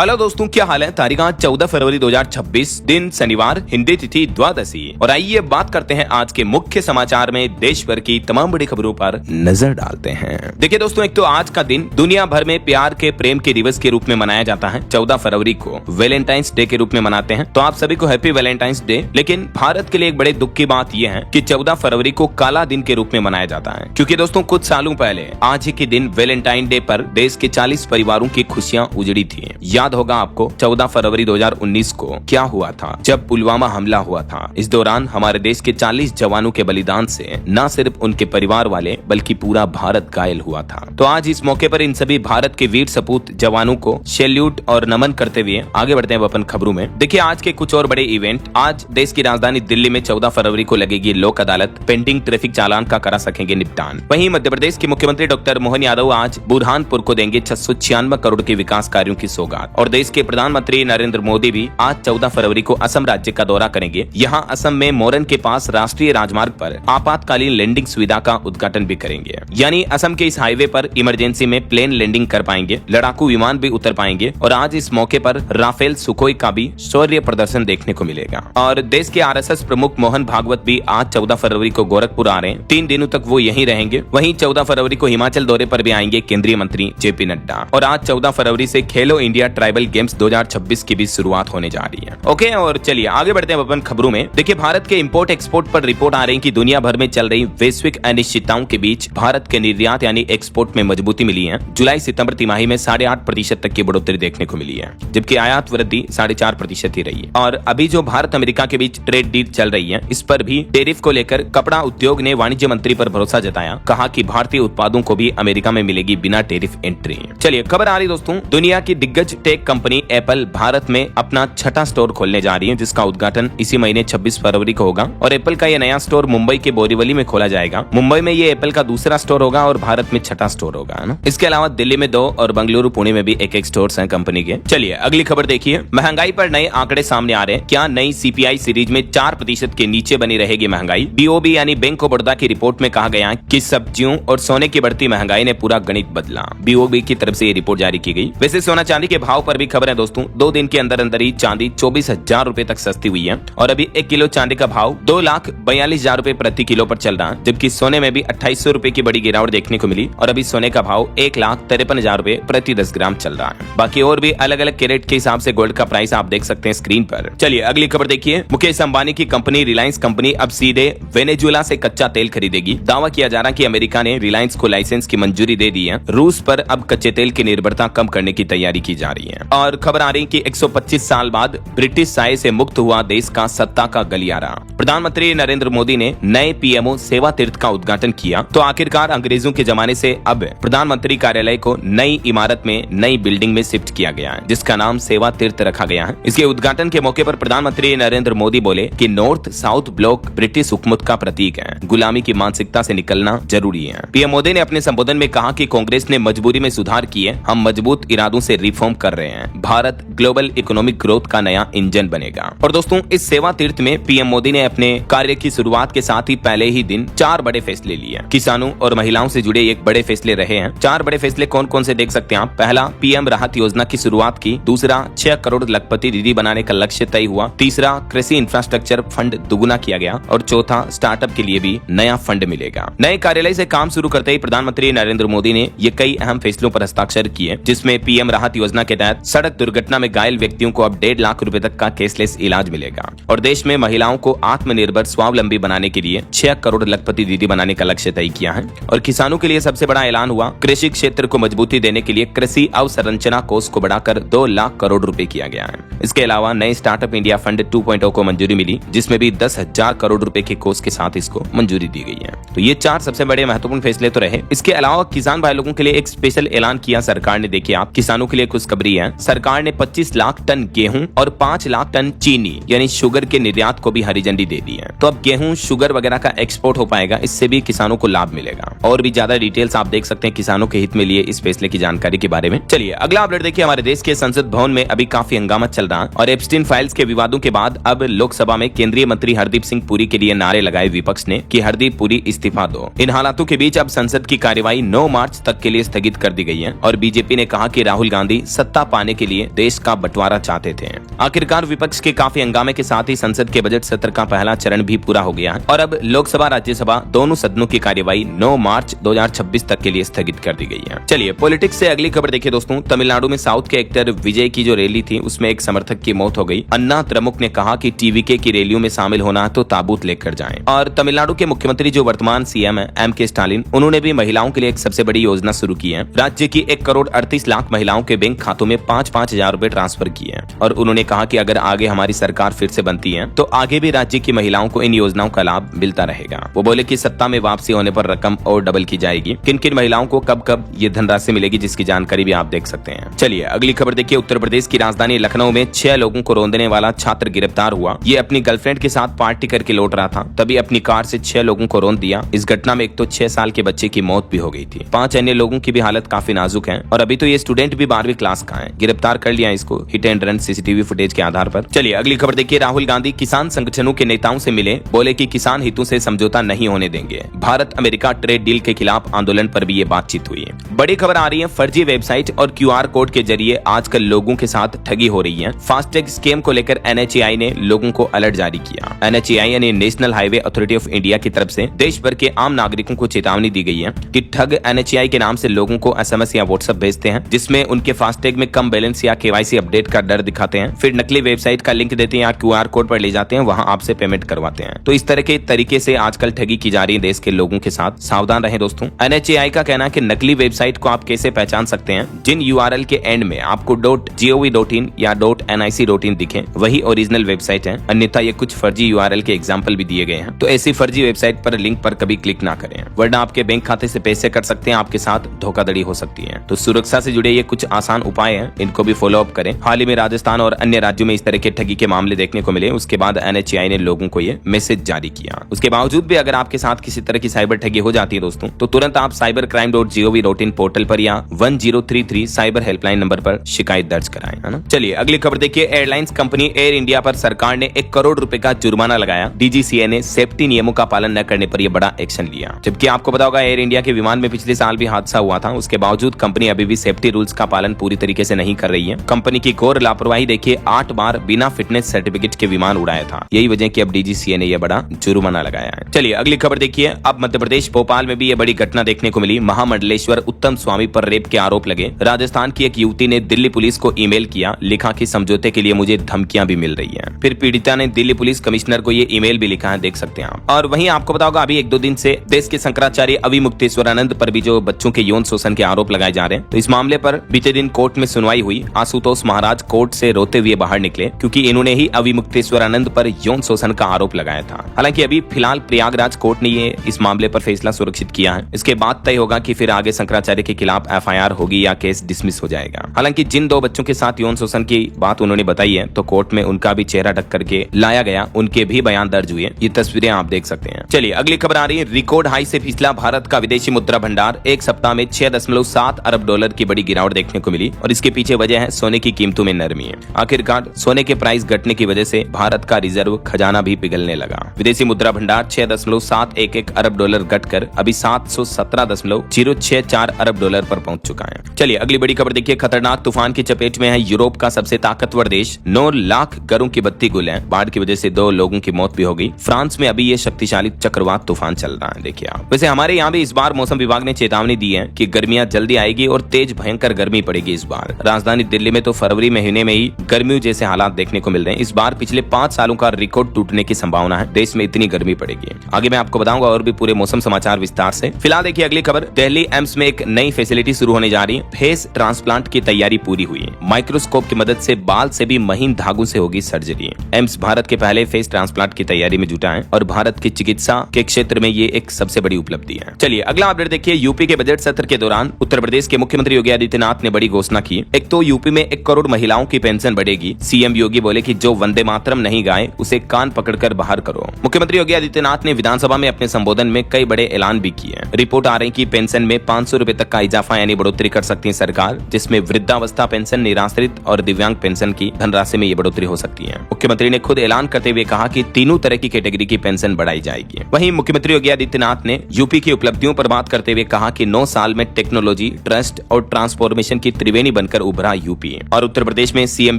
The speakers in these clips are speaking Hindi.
हेलो दोस्तों, क्या हाल है। तारीख आज 14 फरवरी 2026, दिन शनिवार, हिंदी तिथि द्वादशी। और आइए बात करते हैं आज के मुख्य समाचार में देश भर की तमाम बड़ी खबरों पर नजर डालते हैं। देखिए दोस्तों, एक तो आज का दिन दुनिया भर में प्यार के प्रेम के दिवस के रूप में मनाया जाता है। 14 फरवरी को वैलेंटाइंस डे के रूप में मनाते हैं। तो आप सभी को हैप्पी वैलेंटाइंस डे। लेकिन भारत के लिए एक बड़े दुख की बात यह है कि 14 फरवरी को काला दिन के रूप में मनाया जाता है, क्योंकि दोस्तों कुछ सालों पहले आज ही के दिन वैलेंटाइन डे पर देश के 40 परिवारों की खुशियां उजड़ी थी। याद होगा आपको 14 फरवरी 2019 को क्या हुआ था, जब पुलवामा हमला हुआ था। इस दौरान हमारे देश के 40 जवानों के बलिदान से न सिर्फ उनके परिवार वाले बल्कि पूरा भारत घायल हुआ था। तो आज इस मौके पर इन सभी भारत के वीर सपूत जवानों को सैल्यूट और नमन करते हुए आगे बढ़ते हैं अपन खबरों में। देखिए आज के कुछ और बड़े इवेंट। आज देश की राजधानी दिल्ली में 14 फरवरी को लगेगी लोक अदालत। पेंडिंग ट्रैफिक चालान का करा सकेंगे निपटान। वहीं मध्य प्रदेश के मुख्यमंत्री डॉक्टर मोहन यादव आज बुरहानपुर को देंगे 696 करोड़ के विकास कार्यों की सौगात। और देश के प्रधानमंत्री नरेंद्र मोदी भी आज 14 फरवरी को असम राज्य का दौरा करेंगे। यहां असम में मोरन के पास राष्ट्रीय राजमार्ग पर आपातकालीन लैंडिंग सुविधा का उद्घाटन भी करेंगे। यानी असम के इस हाईवे पर इमरजेंसी में प्लेन लैंडिंग कर पाएंगे, लड़ाकू विमान भी उतर पाएंगे। और आज इस मौके पर राफेल सुखोई का भी शौर्य प्रदर्शन देखने को मिलेगा। और देश के RSS प्रमुख मोहन भागवत भी आज 14 फरवरी को गोरखपुर आ रहे हैं। 3 दिनों तक वो यहीं रहेंगे। वहीं 14 फरवरी को हिमाचल दौरे पर भी आएंगे केंद्रीय मंत्री JP नड्डा। और आज 14 फरवरी से खेलो इंडिया ट्राइबल गेम्स 2026 की भी शुरुआत होने जा रही है। ओके, और चलिए आगे बढ़ते हैं अपन खबरों में। देखिए भारत के इंपोर्ट एक्सपोर्ट पर रिपोर्ट आ रही है कि दुनिया भर में चल रही वैश्विक अनिश्चितताओं के बीच भारत के निर्यात यानी एक्सपोर्ट में मजबूती मिली है। जुलाई सितंबर तिमाही में 8.5% तक की बढ़ोतरी देखने को मिली है, जबकि आयात वृद्धि 4.5% ही रही है। और अभी जो भारत अमेरिका के बीच ट्रेड डील चल रही है, इस पर भी टैरिफ को लेकर कपड़ा उद्योग ने वाणिज्य मंत्री पर भरोसा जताया। कहा कि भारतीय उत्पादों को भी अमेरिका में मिलेगी बिना टैरिफ एंट्री। चलिए खबर आ रही दोस्तों, दुनिया की दिग्गज टेक कंपनी एप्पल भारत में अपना 6ठा स्टोर खोलने जा रही है, जिसका उद्घाटन इसी महीने 26 फरवरी को होगा। और एप्पल का यह नया स्टोर मुंबई के बोरीवली में खोला जाएगा। मुंबई में ये एप्पल का दूसरा स्टोर होगा और भारत में 6ठा स्टोर होगा, है ना। इसके अलावा दिल्ली में 2 और बेंगलुरु पुणे में भी एक स्टोर्स हैं कंपनी के। चलिए अगली खबर देखिए। महंगाई पर नए आंकड़े सामने आ रहे हैं। क्या नई CPI सीरीज में 4% के नीचे बनी रहेगी महंगाई। BOB यानी बैंक ऑफ बड़ौदा की रिपोर्ट में कहा गया कि सब्जियों और सोने की बढ़ती महंगाई ने पूरा गणित बदला। BOB की तरफ से ये रिपोर्ट जारी की गई। वैसे सोना चांदी के भाव पर भी खबर है दोस्तों। 2 दिन के अंदर अंदर ही चांदी 24,000 रुपए तक सस्ती हुई है। और अभी 1 किलो चांदी का भाव 2,42,000 रुपए प्रति किलो पर चल रहा है, जबकि सोने में भी 2800 रुपए की बड़ी गिरावट देखने को मिली। और अभी सोने का भाव 1,53,000 रुपए प्रति 10 ग्राम चल रहा है। बाकी और भी अलग अलग कैरेट के हिसाब से गोल्ड का प्राइस आप देख सकते हैं स्क्रीन पर। चलिए अगली खबर देखिए। मुकेश अंबानी की कंपनी रिलायंस कंपनी अब सीधे वेनेजुएला से कच्चा तेल खरीदेगी। दावा किया जा रहा है कि अमेरिका ने रिलायंस को लाइसेंस की मंजूरी दे दी है। रूस पर अब कच्चे तेल की निर्भरता कम करने की तैयारी की जा रही है। और खबर आ रही है कि 125 साल बाद ब्रिटिश साये से मुक्त हुआ देश का सत्ता का गलियारा। प्रधानमंत्री नरेंद्र मोदी ने नए PMO सेवा तीर्थ का उद्घाटन किया। तो आखिरकार अंग्रेजों के जमाने से अब प्रधानमंत्री कार्यालय को नई इमारत में नई बिल्डिंग में शिफ्ट किया गया है, जिसका नाम सेवा तीर्थ रखा गया है। इसके उद्घाटन के मौके पर प्रधानमंत्री नरेंद्र मोदी बोले कि नॉर्थ साउथ ब्लॉक ब्रिटिश हुकूमत का प्रतीक है। गुलामी की मानसिकता से निकलना जरूरी है। PM मोदी ने अपने संबोधन में कहा कि कांग्रेस ने मजबूरी में सुधार किए, हम मजबूत इरादों से रिफॉर्म कर रहे हैं। भारत ग्लोबल इकोनॉमिक ग्रोथ का नया इंजन बनेगा। और दोस्तों इस सेवा तीर्थ में PM मोदी ने अपने कार्य की शुरुआत के साथ ही पहले ही दिन 4 बड़े फैसले लिए। किसानों और महिलाओं से जुड़े एक बड़े फैसले रहे हैं। 4 बड़े फैसले कौन कौन से देख सकते हैं आप। पहला, PM राहत योजना की शुरुआत की। दूसरा, 6 करोड़ लखपति दीदी बनाने का लक्ष्य तय हुआ। तीसरा, कृषि इंफ्रास्ट्रक्चर फंड दुगुना किया गया। और चौथा, स्टार्टअप के लिए भी नया फंड मिलेगा। नए कार्यालय से काम शुरू करते ही प्रधानमंत्री नरेंद्र मोदी ने ये कई अहम फैसलों पर हस्ताक्षर किए, जिसमें PM राहत योजना के तहत सड़क दुर्घटना में घायल व्यक्तियों को अब 1.5 लाख रुपए तक का कैशलेस इलाज मिलेगा। और देश में महिलाओं को आत्मनिर्भर स्वावलंबी बनाने के लिए 6 करोड़ लखपति दीदी बनाने का लक्ष्य तय किया है। और किसानों के लिए सबसे बड़ा ऐलान हुआ, कृषि क्षेत्र को मजबूती देने के लिए कृषि अवसंरचना कोष को बढ़ाकर 2 लाख करोड़ रुपए किया गया है। इसके अलावा नए स्टार्टअप इंडिया फंड 2.0 को मंजूरी मिली, जिसमें भी 10,000 करोड़ रुपए के कोष के साथ इसको मंजूरी दी गई है। तो ये 4 सबसे बड़े महत्वपूर्ण फैसले तो रहे। इसके अलावा किसान भाई लोगों के लिए एक स्पेशल ऐलान किया सरकार ने। देखिए आप, किसानों के लिए खुशखबरी है। सरकार ने 25 लाख टन गेहूं और 5 लाख टन चीनी यानी शुगर के निर्यात को भी हरी झंडी दे दी है। तो अब गेहूं, शुगर वगैरह का एक्सपोर्ट हो पाएगा। इससे भी किसानों को लाभ मिलेगा। और भी ज्यादा डिटेल्स आप देख सकते हैं किसानों के हित में लिए इस फैसले की जानकारी के बारे में। चलिए अगला अपडेट देखिए। हमारे देश के संसद भवन में अभी काफी हंगामा चल रहा है। और एप्स्टीन फाइल्स के विवादों के बाद अब लोकसभा में केंद्रीय मंत्री हरदीप सिंह पुरी के लिए नारे लगाए विपक्ष ने कि हरदीप पुरी इस्तीफा दो। इन हालातों के बीच अब संसद की कार्यवाही 9 मार्च तक के लिए स्थगित कर दी गई है। और बीजेपी ने कहा कि राहुल गांधी सत्ता सत्ता पाने के लिए देश का बंटवारा चाहते थे। आखिरकार विपक्ष के काफी हंगामे के साथ ही संसद के बजट सत्र का पहला चरण भी पूरा हो गया और अब लोकसभा राज्यसभा दोनों सदनों की कार्यवाही 9 मार्च 2026 तक के लिए स्थगित कर दी गई है। चलिए पॉलिटिक्स से अगली खबर देखिए दोस्तों। तमिलनाडु में साउथ के एक्टर विजय की जो रैली थी उसमें एक समर्थक की मौत हो गई। अन्ना द्रमुक ने कहा कि टीवीके की रैलियों में शामिल होना तो ताबूत लेकर जाएं। और तमिलनाडु के मुख्यमंत्री जो वर्तमान सीएम है M.K. स्टालिन, उन्होंने भी महिलाओं के लिए एक सबसे बड़ी योजना शुरू की है। राज्य की 1 करोड़ 38 लाख महिलाओं के बैंक खातों में 5-5 हजार रूपए ट्रांसफर किए हैं और उन्होंने कहा कि अगर आगे हमारी सरकार फिर से बनती है तो आगे भी राज्य की महिलाओं को इन योजनाओं का लाभ मिलता रहेगा। वो बोले कि सत्ता में वापसी होने पर रकम और डबल की जाएगी। किन किन महिलाओं को कब कब ये धनराशि मिलेगी जिसकी जानकारी भी आप देख सकते हैं। चलिए अगली खबर देखिए। उत्तर प्रदेश की राजधानी लखनऊ में 6 लोगों को रौंदने वाला छात्र गिरफ्तार हुआ। ये अपनी गर्लफ्रेंड के साथ पार्टी करके लौट रहा था, तभी अपनी कार से 6 लोगों को रौंद दिया। इस घटना में एक तो 6 साल के बच्चे की मौत भी हो गई थी। 5 अन्य लोगों की भी हालत काफी नाजुक है और अभी तो ये स्टूडेंट भी 12वीं क्लास का है। गिरफ्तार कर लिया इसको hit and run CCTV footage के आधार पर। चलिए अगली खबर देखिए। राहुल गांधी किसान संगठनों के नेताओं से मिले, बोले कि किसान हितों से समझौता नहीं होने देंगे। भारत अमेरिका ट्रेड डील के खिलाफ आंदोलन पर भी ये बातचीत हुई है। बड़ी खबर आ रही है। फर्जी वेबसाइट और QR कोड के जरिए आजकल लोगों के साथ ठगी हो रही है। फास्टैग स्कैम को लेकर NHAI ने लोगों को अलर्ट जारी किया। NHAI यानी national highway authority of India की तरफ से देश भर के आम नागरिकों को चेतावनी दी गई है कि ठग NHAI के नाम से लोगों को SMS या WhatsApp भेजते हैं जिसमें उनके फास्टैग में कम बैलेंस या KYC अपडेट का डर दिखाते हैं, फिर नकली वेबसाइट का लिंक देते हैं या QR कोड पर ले जाते हैं, वहां आपसे पेमेंट करवाते हैं। तो इस तरह के तरीके से आजकल ठगी की जा रही है देश के लोगों के साथ। सावधान रहें दोस्तों। NHAI का कहना है कि नकली वेबसाइट को आप कैसे पहचान सकते हैं? जिन URL के एंड में आपको .gov.in या .nic.in दिखे वही ओरिजिनल वेबसाइट है, अन्यथा ये कुछ फर्जी URL के एग्जाम्पल भी दिए गए हैं। तो ऐसी फर्जी वेबसाइट पर लिंक पर कभी क्लिक ना करें, वरना आपके बैंक खाते से पैसे कट सकते हैं, आपके साथ धोखाधड़ी हो सकती है। तो सुरक्षा से जुड़े ये कुछ आसान उपाय हैं, इनको भी फॉलो अप करें। हाल ही में राजस्थान और अन्य राज्यों में इस तरह के ठगी के मामले देखने को मिले। उसके बाद NHAI ने लोगों को ये मैसेज जारी किया। उसके बावजूद भी अगर आपके साथ किसी तरह की साइबर ठगी हो जाती है दोस्तों, तो तुरंत आप cybercrime.gov.in पोर्टल पर या 1033 साइबर हेल्पलाइन नंबर पर शिकायत दर्ज कराएं, है ना। चलिए अगली खबर देखिए। एयरलाइंस कंपनी एयर इंडिया पर सरकार ने 1 करोड़ रुपए का जुर्माना लगाया। DGCA ने सेफ्टी नियमों का पालन न करने पर यह बड़ा एक्शन लिया। जबकि आपको पता होगा एयर इंडिया के विमान में पिछले साल भी हादसा हुआ था, उसके बावजूद कंपनी अभी भी सेफ्टी रूल्स का पालन पूरी तरीके से नहीं कर रही है। कंपनी की घोर लापरवाही देखिए, 8 बार बिना फिटनेस सर्टिफिकेट के विमान उड़ाया था। यही वजह कि अब DGCA ने यह बड़ा जुर्माना लगाया है। चलिए अगली खबर देखिए। अब मध्य प्रदेश भोपाल में भी यह बड़ी घटना देखने को मिली। महामंडलेश्वर उत्तम स्वामी पर रेप के आरोप लगे। राजस्थान की एक युवती ने दिल्ली पुलिस को ईमेल किया, लिखा कि समझौते के लिए मुझे धमकियां भी मिल रही हैं। फिर पीड़िता ने दिल्ली पुलिस कमिश्नर को ये ईमेल भी लिखा है, देख सकते हैं आप। और वहीं आपको पता होगा अभी 1-2 दिन से देश के शंकराचार्य अविमुक्तेश्वरानंद पर भी जो बच्चों के यौन शोषण के आरोप लगाए जा रहे हैं, तो इस मामले पर बीते दिन कोर्ट में सुनवाई हुई। आशुतोष महाराज कोर्ट से रोते हुए बाहर निकले क्योंकि इन्होंने ही अविमुक्तेश्वरानंद पर यौन शोषण का आरोप लगाया था। हालांकि अभी फिलहाल प्रयागराज कोर्ट ने ये इस मामले पर फैसला सुरक्षित किया है। इसके बाद तय होगा कि फिर आगे शंकराचार्य के खिलाफ FIR होगी या केस डिसमिस हो जाएगा। हालांकि जिन 2 बच्चों के साथ यौन शोषण की बात उन्होंने बताई है, तो कोर्ट में उनका भी चेहरा ढक करके लाया गया, उनके भी बयान दर्ज हुए। ये तस्वीरें आप देख सकते हैं। चलिए अगली खबर आ रही है। रिकॉर्ड हाई से फिसला भारत का विदेशी मुद्रा भंडार। एक सप्ताह में 6.7 अरब डॉलर की बड़ी गिरावट देखने को मिली और इसके पीछे वजह है सोने की कीमतों में नरमी है। आखिरकार सोने के प्राइस घटने की वजह से भारत का रिजर्व खजाना भी पिघलने लगा। विदेशी मुद्रा भंडार 6.711 अरब डॉलर घटकर अभी 717.064 अरब डॉलर पर पहुंच चुका है। चलिए अगली बड़ी खबर देखिए। खतरनाक तूफान की चपेट में है यूरोप का सबसे ताकतवर देश। 9 लाख घरों की बत्ती गुल है। बाढ़ की वजह से 2 लोगों की मौत भी हो गई। फ्रांस में अभी ये शक्तिशाली चक्रवात तूफान चल रहा है, देखिए आप। वैसे हमारे यहाँ भी इस बार मौसम विभाग ने चेतावनी दी है कि गर्मियां जल्दी आएगी और तेज भयंकर गर्मी पड़ेगी इस बार। राजधानी दिल्ली में तो फरवरी महीने में ही गर्मियों जैसे हालात देखने को मिल रहे हैं। इस बार पिछले 5 सालों का रिकॉर्ड टूटने की संभावना है। देश में इतनी गर्मी पड़ेगी। आगे मैं आपको बताऊंगा और भी पूरे मौसम समाचार विस्तार से। फिलहाल देखिए अगली खबर। दिल्ली एम्स में एक नई फैसिलिटी शुरू होने जा रही है। फेस ट्रांसप्लांट की तैयारी पूरी हुई है। माइक्रोस्कोप की मदद से बाल से भी महीन धागों से होगी सर्जरी। एम्स भारत के पहले फेस ट्रांसप्लांट की तैयारी में जुटा है और भारत की चिकित्सा के क्षेत्र में ये एक सबसे बड़ी उपलब्धि है। चलिए अगला अपडेट देखिए। यूपी के बजट सत्र के दौरान उत्तर प्रदेश के मुख्यमंत्री योगी आदित्यनाथ ने बड़ी घोषणा की। एक तो यूपी में 1 करोड़ महिलाओं की पेंशन बढ़ेगी। सीएम योगी बोले कि जो वंदे मातरम नहीं गाए उसे कान पकड़कर बाहर करो। मुख्यमंत्री योगी आदित्यनाथ ने विधानसभा में अपने संबोधन में कई बड़े ऐलान भी किए। रिपोर्ट आ रही कि पेंशन में 500 रुपए तक का इजाफा यानी बढ़ोतरी कर सकती है सरकार, जिसमें वृद्धावस्था पेंशन, निराश्रित और दिव्यांग पेंशन की धनराशि में ये बढ़ोतरी हो सकती है। मुख्यमंत्री ने खुद ऐलान करते हुए कहा कि तीनों तरह की कैटेगरी की पेंशन बढ़ाई जाएगी। वहीं मुख्यमंत्री योगी आदित्यनाथ ने यूपी की उपलब्धियों पर बात करते हुए कहा कि 9 साल में टेक्नोलॉजी, ट्रस्ट और ट्रांसफॉर्मेशन की त्रिवेणी बनकर बनकर उभरा यूपी। और उत्तर प्रदेश में सीएम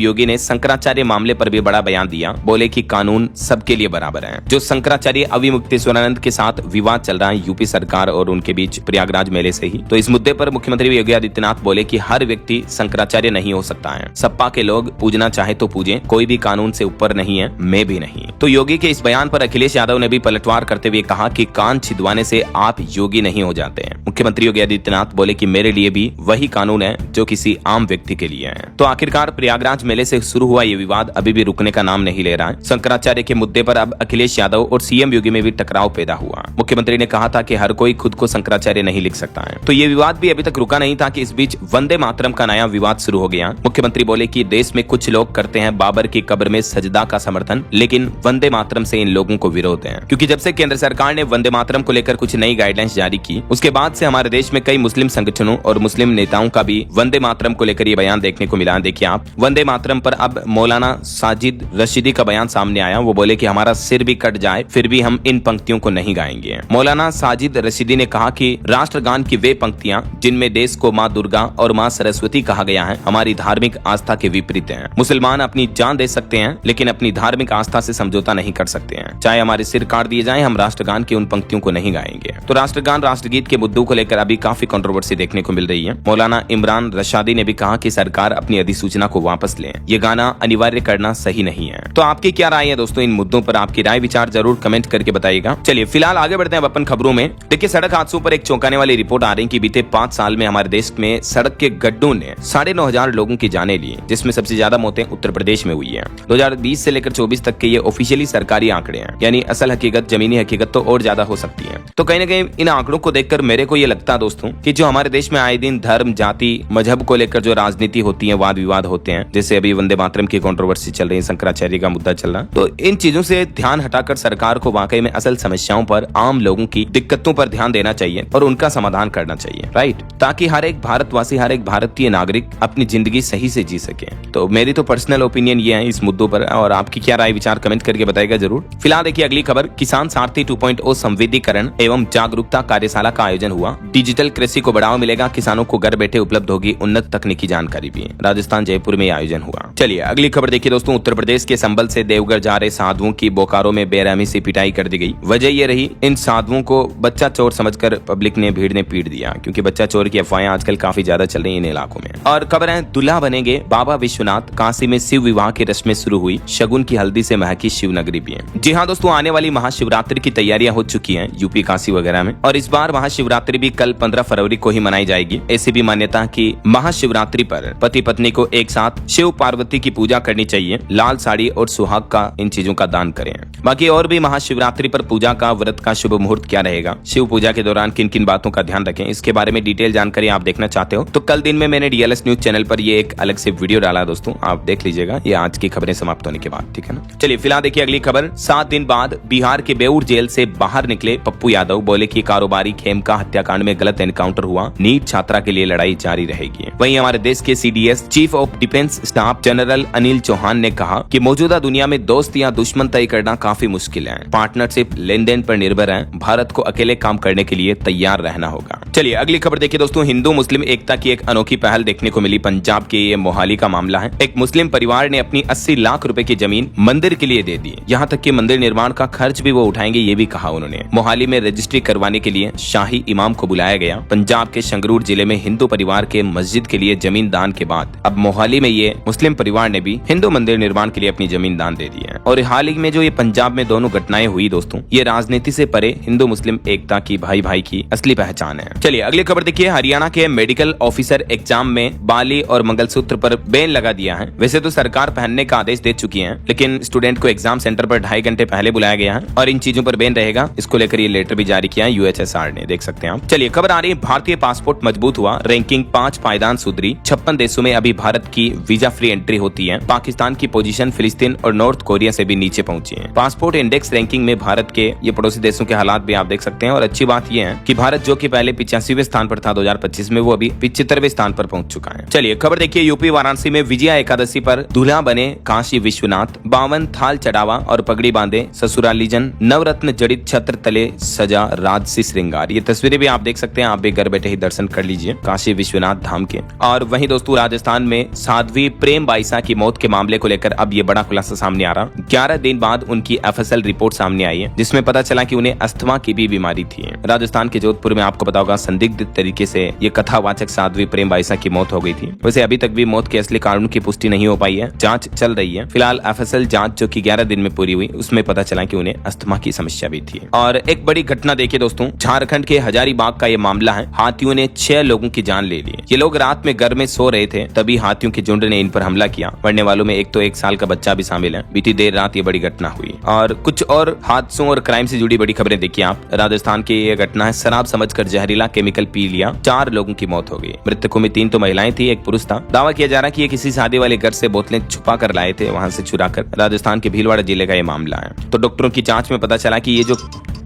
योगी ने शंकराचार्य मामले पर भी बड़ा बयान दिया। बोले कि कानून सबके लिए बराबर है। जो शंकराचार्य अविमुक्तेश्वरानंद के साथ विवाद चल रहा है यूपी सरकार और उनके बीच प्रयागराज मेले से ही, तो इस मुद्दे पर मुख्यमंत्री योगी आदित्यनाथ बोले कि हर व्यक्ति शंकराचार्य नहीं हो सकता है। सपा के लोग पूजना चाहे तो पूजे, कोई भी कानून से ऊपर नहीं है, मैं भी नहीं। तो योगी के इस बयान पर अखिलेश यादव ने भी पलटवार करते हुए कहा कि कान छिदवाने से आप योगी नहीं हो जाते हैं। मुख्यमंत्री योगी आदित्यनाथ बोले कि मेरे लिए भी वही कानून है जो किसी आम व्यक्ति के लिए है। तो आखिरकार प्रयागराज मेले से शुरू हुआ ये विवाद अभी भी रुकने का नाम नहीं ले रहा है। शंकराचार्य के मुद्दे पर अब अखिलेश यादव और सीएम योगी में भी टकराव पैदा हुआ। मुख्यमंत्री ने कहा था कि हर कोई खुद को शंकराचार्य नहीं लिख सकता है। तो ये विवाद भी अभी तक रुका नहीं था कि इस बीच वंदे मातरम का नया विवाद शुरू हो गया। मुख्यमंत्री बोले कि देश में कुछ लोग करते हैं बाबर की कब्र में सजदा का समर्थन, लेकिन वंदे मातरम से इन लोगों को विरोध है। क्योंकि जब से केंद्र सरकार ने वंदे मातरम को लेकर कुछ नई गाइडलाइंस जारी की, उसके बाद से हमारे देश में कई मुस्लिम संगठनों और मुस्लिम नेताओं का भी वंदे मातरम को लेकर ये बयान देखने को मिला। देखिए आप, वंदे मातरम पर अब मौलाना साजिद रशीदी का बयान सामने आया। वो बोले कि हमारा सिर भी कट जाए फिर भी हम इन पंक्तियों को नहीं गाएंगे। मौलाना साजिद रशीदी ने कहा कि राष्ट्रगान की वे पंक्तियां जिनमें देश को माँ दुर्गा और माँ सरस्वती कहा गया है, हमारी धार्मिक आस्था के विपरीत है। मुसलमान अपनी जान दे सकते हैं लेकिन अपनी धार्मिक आस्था से समझौता नहीं कर सकते हैं। चाहे हमारे सिर काट दिए जाएं, हम राष्ट्रगान की उन पंक्तियों को नहीं गाएंगे। तो राष्ट्रगान राष्ट्रगीत के मुद्दों को लेकर अभी काफी कंट्रोवर्सी देखने को मिल रही है। मौलाना इमरान रशादी ने भी कहा कि सरकार अपनी अधिसूचना को वापस ले, ये गाना अनिवार्य करना सही नहीं है। तो आपकी क्या राय है दोस्तों इन मुद्दों पर? आपकी राय विचार जरूर कमेंट करके बताइएगा। चलिए फिलहाल आगे बढ़ते हैं अपन खबरों में। देखिए, सड़क हादसों पर एक चौंकाने वाली रिपोर्ट आ रही है कि बीते 5 साल में हमारे देश में सड़क के गड्ढों ने 9,500 लोगों की जानें ली, जिसमें सबसे ज्यादा मौतें उत्तर प्रदेश में हुई है। 2020 से लेकर 24 तक के ये ऑफिशियली सरकारी आंकड़े हैं, यानी असल हकीकत, जमीनी हकीकत तो और ज्यादा हो सकती है। तो कहीं ना कहीं इन आंकड़ों को देखकर मेरे को ये लगता है दोस्तों कि जो हमारे देश में आए दिन धर्म, जाति, मजहब को लेकर जो राजनीति होती है, वाद विवाद होते हैं, जैसे अभी वंदे मातरम की कंट्रोवर्सी चल रही है, शंकराचार्य का मुद्दा चल रहा है, तो इन चीजों से ध्यान हटाकर सरकार को वाकई में असल समस्याओं पर, आम लोगों की दिक्कतों पर ध्यान देना चाहिए और उनका समाधान करना चाहिए, राइट, ताकि हर एक भारतवासी, हर एक भारतीय नागरिक अपनी जिंदगी सही से जी सके। तो मेरी तो पर्सनल ओपिनियन ये है इस मुद्दों पर, और आपकी क्या राय विचार कमेंट करके बताएगा जरूर। फिलहाल देखिए अगली खबर, किसान सारथी 2.0 संवेदीकरण एवं जागरूकता कार्यशाला का आयोजन हुआ। डिजिटल कृषि को बढ़ावा मिलेगा, किसानों को घर बैठे उपलब्ध होगी उन्नत तकनीकी जानकारी भी। राजस्थान जयपुर में आयोजन हुआ। चलिए अगली खबर देखिए दोस्तों, उत्तर प्रदेश के संबल से देवघर जा रहे साधुओं की बोकारो में बेरहमी से पिटाई कर दी गई। वजह ये रही, इन साधुओं को बच्चा चोर समझकर पब्लिक ने, भीड़ ने पीट दिया, क्योंकि बच्चा चोर की अफवाहें आजकल काफी ज्यादा चल रही है इन इलाकों में। और खबर है, दूल्हा बनेंगे बाबा विश्वनाथ, काशी में शिव विवाह की रस्में शुरू हुई, शगुन की हल्दी से महकी शिवनगरी भी है। जी हाँ दोस्तों, आने वाली महाशिवरात्रि की तैयारियां हो चुकी हैं यूपी, काशी वगैरह में, और इस बार महाशिवरात्रि भी कल 15 फरवरी को ही मनाई जाएगी। ऐसी भी मान्यता कि महाशिवरात्रि पर पति पत्नी को एक साथ शिव पार्वती की पूजा करनी चाहिए, लाल साड़ी और सुहाग का, इन चीजों का दान करें। बाकी और भी महाशिवरात्रि पर पूजा का, व्रत का शुभ मुहूर्त क्या रहेगा, शिव पूजा के दौरान किन किन बातों का ध्यान रखें, इसके बारे में डिटेल जानकारी आप देखना चाहते हो तो कल दिन में मैंने डीएलएस न्यूज चैनल पर ये एक अलग से वीडियो डाला दोस्तों, आप देख लीजिएगा, ये आज की खबरें समाप्त होने के बाद, ठीक है ना। चलिए फिलहाल देखिए अगली खबर, 7 दिन बाद बिहार के बेऊर जेल से बाहर निकले पप्पू यादव, बोले कि कारोबारी खेमका हत्याकांड में गलत एनकाउंटर हुआ, नीट छात्रा के लिए लड़ाई जारी रहेगी। वहीं हमारे देश के CDS chief of defence staff general Anil Chauhan ने कहा कि मौजूदा दुनिया में दोस्त या दुश्मन तय करना काफी मुश्किल है, पार्टनरशिप लेन देन पर निर्भर है, भारत को अकेले काम करने के लिए तैयार रहना होगा। चलिए अगली खबर देखिए दोस्तों, हिंदू मुस्लिम एकता की एक अनोखी पहल देखने को मिली। पंजाब के ये मोहाली का मामला है। एक मुस्लिम परिवार ने अपनी 80 लाख रुपए की जमीन मंदिर के लिए दे दी, यहाँ तक कि मंदिर निर्माण का खर्च भी वो उठाएंगे, ये भी कहा उन्होंने। मोहाली में रजिस्ट्री करवाने के लिए शाही इमाम को बुलाया गया। पंजाब के संगरूर जिले में हिंदू परिवार के मस्जिद के लिए जमीन दान के बाद अब मोहाली में ये मुस्लिम परिवार ने भी हिंदू मंदिर निर्माण के लिए अपनी जमीन दान दे दी है। और हाल ही में जो ये पंजाब में दोनों घटनाएं हुई दोस्तों, ये राजनीति से परे हिंदू मुस्लिम एकता की, भाई भाई की असली पहचान है। चलिए अगली खबर देखिए, हरियाणा के मेडिकल ऑफिसर एग्जाम में बाली और मंगलसूत्र पर बैन लगा दिया है। वैसे तो सरकार पहनने का आदेश दे चुकी है, लेकिन स्टूडेंट को एग्जाम सेंटर पर 2.5 घंटे पहले बुलाया गया है और इन चीजों पर बैन रहेगा। इसको लेकर ये लेटर भी जारी किया है यूएचएसआर ने, देख सकते हैं आप। चलिए खबर आ रही है, भारतीय पासपोर्ट मजबूत हुआ, रैंकिंग 5 पायदान सुधरी, 56 देशों में अभी भारत की वीजा फ्री एंट्री होती है। पाकिस्तान की पोजीशन फिलिस्तीन और नॉर्थ कोरिया से भी नीचे पहुंची है। पासपोर्ट इंडेक्स रैंकिंग में भारत के ये पड़ोसी देशों के हालात भी आप देख सकते हैं। और अच्छी बात यह है कि भारत जो कि पहले 85वें स्थान पर था 2025 में, वो अभी 75वें स्थान पर पहुंच चुका है। चलिए खबर देखिए, यूपी वाराणसी में विजया एकादशी पर दूल्हा बने काशी विश्वनाथ, 52 थाल चढ़ावा और पगड़ी बांधे ससुरालीजन, नवरत्न जड़ित छत्र तले सजा राजसी श्रृंगार। ये तस्वीरें भी आप देख सकते हैं, आप भी घर बैठे ही दर्शन कर लीजिए काशी विश्वनाथ धाम के। और और वहीं दोस्तों राजस्थान में साध्वी प्रेम बाईसा की मौत के मामले को लेकर अब ये बड़ा खुलासा सामने आ रहा। 11 दिन बाद उनकी FSL रिपोर्ट सामने आई है, जिसमें पता चला कि उन्हें अस्थमा की भी बीमारी थी। राजस्थान के जोधपुर में आपको पता होगा संदिग्ध तरीके से ये कथावाचक साध्वी प्रेम बाईसा की मौत हो गई थी। वैसे अभी तक भी मौत के असली कारणों की पुष्टि नहीं हो पाई है, जांच चल रही है। फिलहाल FSL जांच जो कि 11 दिन में पूरी हुई, उसमें पता चला कि उन्हें अस्थमा की समस्या भी थी। और एक बड़ी घटना देखिए दोस्तों, झारखंड के हजारीबाग का ये मामला है। हाथियों ने 6 लोगों की जान ले ली। ये लोग रात में घर में सो रहे थे, तभी हाथियों के झुंड ने इन पर हमला किया। मरने वालों में एक तो 1 साल का बच्चा भी शामिल है। बीती देर रात ये बड़ी घटना हुई। और कुछ और हादसों और क्राइम से जुड़ी बड़ी खबरें देखिए आप। राजस्थान की ये घटना है, शराब समझकर जहरीला केमिकल पी लिया, 4 लोगों की मौत हो गई। मृतकों में 3 तो महिलाएं थी, 1 पुरुष था। दावा किया जा रहा है कि ये किसी शादी वाले घर से बोतलें छुपा कर लाए थे, वहां से चुरा कर। राजस्थान के भीलवाड़ा जिले का ये मामला है। तो डॉक्टरों की जांच में पता चला कि ये जो